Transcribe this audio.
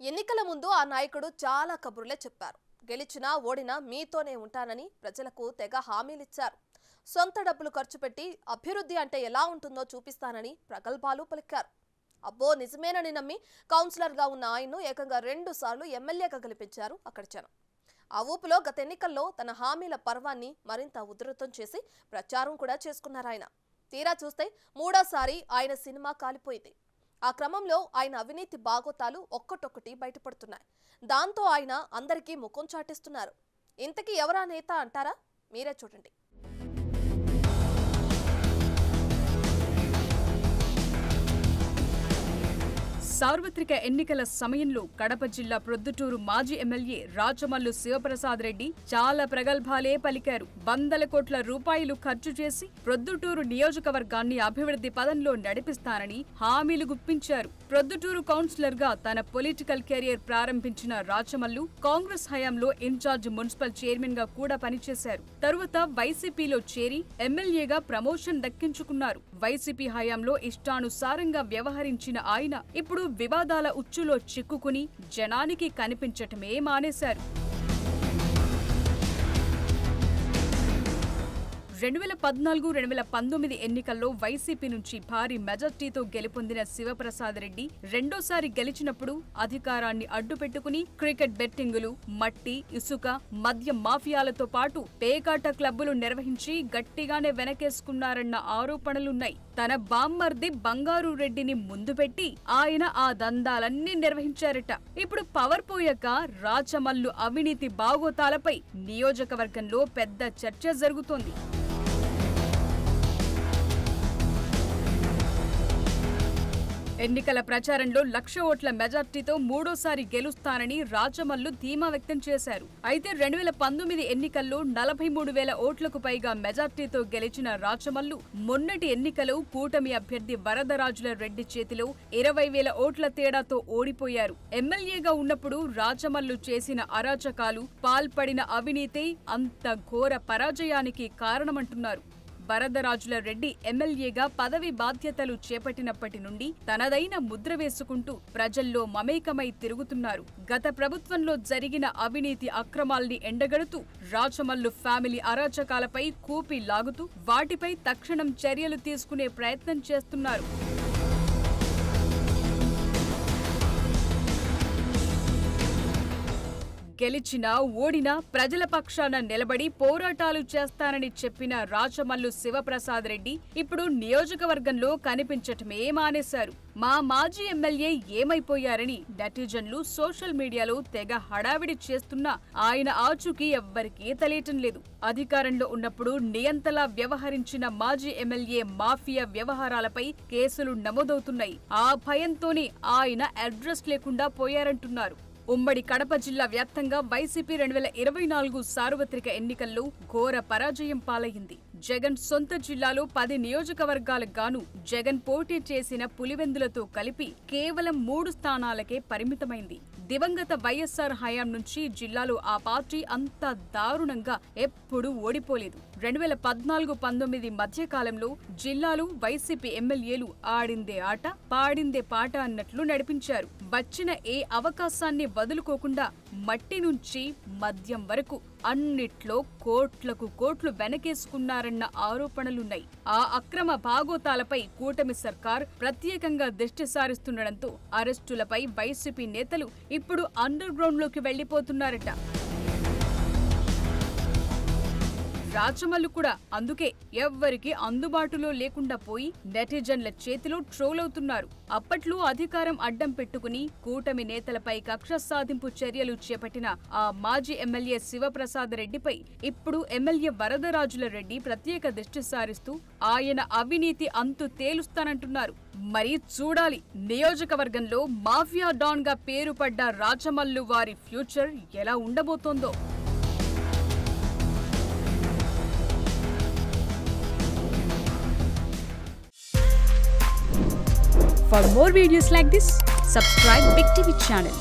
ఎన్నికల ముందు ఆ నాయకుడు చాలా కబుర్లే చెప్పారు. గెలిచినా ఓడినా మీతోనే ఉంటానని ప్రజలకు తెగ హామీలిచ్చారు. సొంత డబ్బులు ఖర్చు పెట్టి అభివృద్ధి అంటే ఎలా ఉంటుందో చూపిస్తానని ప్రగల్భాలు పలికారు. అబ్బో నిజమేనని నమ్మి కౌన్సిలర్గా ఉన్న ఆయన్ను ఏకంగా 2 సార్లు ఎమ్మెల్యేగా గెలిపించారు అక్కడి జనం. ఆ ఊపులో గత ఎన్నికల్లో తన హామీల పర్వాన్ని మరింత ఉధృతం చేసి ప్రచారం కూడా చేసుకున్నారు ఆయన. తీరా చూస్తే మూడోసారి ఆయన సినిమా కాలిపోయింది. ఆ క్రమంలో ఆయన అవినీతి బాగోతాలు ఒక్కటొక్కటి బయటపడుతున్నాయి. దాంతో ఆయన అందరికీ ముఖం చాటిస్తున్నారు. ఇంతకీ ఎవరా నేత అంటారా? మీరే చూడండి. సార్వత్రిక ఎన్నికల సమయంలో కడప జిల్లా ప్రొద్దుటూరు మాజీ ఎమ్మెల్యే రాచమల్లు శివప్రసాద్ రెడ్డి చాలా ప్రగల్భాలే పలికారు. 100 కోట్ల రూపాయలు ఖర్చు చేసి ప్రొద్దుటూరు నియోజకవర్గాన్ని అభివృద్ధి పదంలో నడిపిస్తానని హామీలు గుప్పించారు. ప్రొద్దుటూరు కౌన్సిలర్ గా తన పొలిటికల్ కెరియర్ ప్రారంభించిన రాచమల్లు కాంగ్రెస్ హయాంలో ఇన్ఛార్జ్ మున్సిపల్ చైర్మన్ గా కూడా పనిచేశారు. తరువాత వైసీపీలో చేరి ఎమ్మెల్యేగా ప్రమోషన్ దక్కించుకున్నారు. వైసీపీ హయాంలో ఇష్టానుసారంగా వ్యవహరించిన ఆయన ఇప్పుడు వివాదాల ఉచ్చులో చిక్కుకుని జనానికి కనిపించటమే మానేశారు. 2014-2019 ఎన్నికల్లో వైసీపీ నుంచి భారీ మెజార్టీతో గెలుపొందిన శివప్రసాద్ రెడ్డి రెండోసారి గెలిచినప్పుడు అధికారాన్ని అడ్డుపెట్టుకుని క్రికెట్ బెట్టింగులు, మట్టి, ఇసుక, మద్యం మాఫియాలతో పాటు పేకాట క్లబ్బులు నిర్వహించి గట్టిగానే వెనకేసుకున్నారన్న ఆరోపణలున్నాయి. తన బామ్మర్ది బంగారు రెడ్డిని ముందు పెట్టి ఆయన ఆ దందాలన్నీ నిర్వహించారట. ఇప్పుడు పవర్ పోయాక రాచమల్లు అవినీతి బాగోతాలపై నియోజకవర్గంలో పెద్ద చర్చ జరుగుతోంది. ఎన్నికల ప్రచారంలో 1,00,000 ఓట్ల మెజార్టీతో మూడోసారి గెలుస్తానని రాచమల్లు ధీమా వ్యక్తం చేశారు. అయితే 2019 ఎన్నికల్లో 43,000 ఓట్లకు పైగా మెజార్టీతో గెలిచిన రాచమల్లు మొన్నటి ఎన్నికలో కూటమి అభ్యర్థి వరదరాజుల రెడ్డి చేతిలో 20,000 ఓట్ల తేడాతో ఓడిపోయారు. ఎమ్మెల్యేగా ఉన్నప్పుడు రాచమల్లు చేసిన అరాచకాలు, పాల్పడిన అవినీతి అంత ఘోర పరాజయానికి కారణమంటున్నారు. వరదరాజుల రెడ్డి ఎమ్మెల్యేగా పదవి బాధ్యతలు చేపట్టినప్పటి నుండి తనదైన ముద్ర వేసుకుంటూ ప్రజల్లో మమేకమై తిరుగుతున్నారు. గత ప్రభుత్వంలో జరిగిన అవినీతి అక్రమాల్ని ఎండగడుతూ రాచమల్లు ఫ్యామిలీ అరాచకాలపై కూపి లాగుతూ వాటిపై తక్షణం చర్యలు తీసుకునే ప్రయత్నం చేస్తున్నారు. గెలిచినా ఓడినా ప్రజల పక్షాన నిలబడి పోరాటాలు చేస్తానని చెప్పిన రాచమల్లు శివప్రసాద్ రెడ్డి ఇప్పుడు నియోజకవర్గంలో కనిపించటమే మానేశారు. మా మాజీ ఎమ్మెల్యే ఏమైపోయారని నెటిజన్లు సోషల్ మీడియాలో తెగ హడావిడి చేస్తున్నా ఆయన ఆచూకీ ఎవ్వరికీ తెలియటం లేదు. అధికారంలో ఉన్నప్పుడు నియంతలా వ్యవహరించిన మాజీ ఎమ్మెల్యే మాఫియా వ్యవహారాలపై కేసులు నమోదవుతున్నాయి. ఆ భయంతోనే ఆయన అడ్రస్ లేకుండా పోయారంటున్నారు. ఉమ్మడి కడప జిల్లా వ్యాప్తంగా వైసీపీ 2024 సార్వత్రిక ఎన్నికల్లో ఘోర పరాజయం పాలయ్యింది. జగన్ సొంత జిల్లాలో 10 నియోజకవర్గాలకు గాను జగన్ పోటీ చేసిన పులివెందులతో కలిపి కేవలం 3 స్థానాలకే పరిమితమైంది. దివంగత వైఎస్ఆర్ హయాం నుంచి జిల్లాలో ఆ పార్టీ అంత దారుణంగా ఎప్పుడూ ఓడిపోలేదు. 2014-19 మధ్యకాలంలో జిల్లాలో వైసీపీ ఎమ్మెల్యేలు ఆడిందే ఆట, పాడిందే పాట అన్నట్లు నడిపించారు. వచ్చిన ఏ అవకాశాన్ని వదులుకోకుండా మట్టి నుంచి మద్యం వరకు అన్నిట్లో కోట్లకు కోట్లు వెనకేసుకున్నారన్న ఆరోపణలున్నాయి. ఆ అక్రమ భాగోతాలపై కూటమి సర్కార్ ప్రత్యేకంగా దృష్టి సారిస్తుండటంతో అరెస్టులపై వైసీపీ నేతలు ఇప్పుడు అండర్ గ్రౌండ్ లోకి వెళ్లిపోతున్నారట. రాచమల్లు కూడా అందుకే ఎవ్వరికి అందుబాటులో లేకుండా పోయి నెటిజన్ల చేతిలో ట్రోల్ అవుతున్నారు. అప్పట్లో అధికారం అడ్డం పెట్టుకుని కూటమి నేతలపై కక్ష సాధింపు చర్యలు చేపట్టిన ఆ మాజీ ఎమ్మెల్యే శివప్రసాద్ రెడ్డిపై ఇప్పుడు ఎమ్మెల్యే వరదరాజుల రెడ్డి ప్రత్యేక దృష్టి సారిస్తూ ఆయన అవినీతి అంతు తేలుస్తానంటున్నారు. మరి చూడాలి నియోజకవర్గంలో మాఫియా డాన్ గా పేరు పడ్డ రాచమల్లు వారి ఫ్యూచర్ ఎలా ఉండబోతోందో. For more videos like this, subscribe Big TV channel.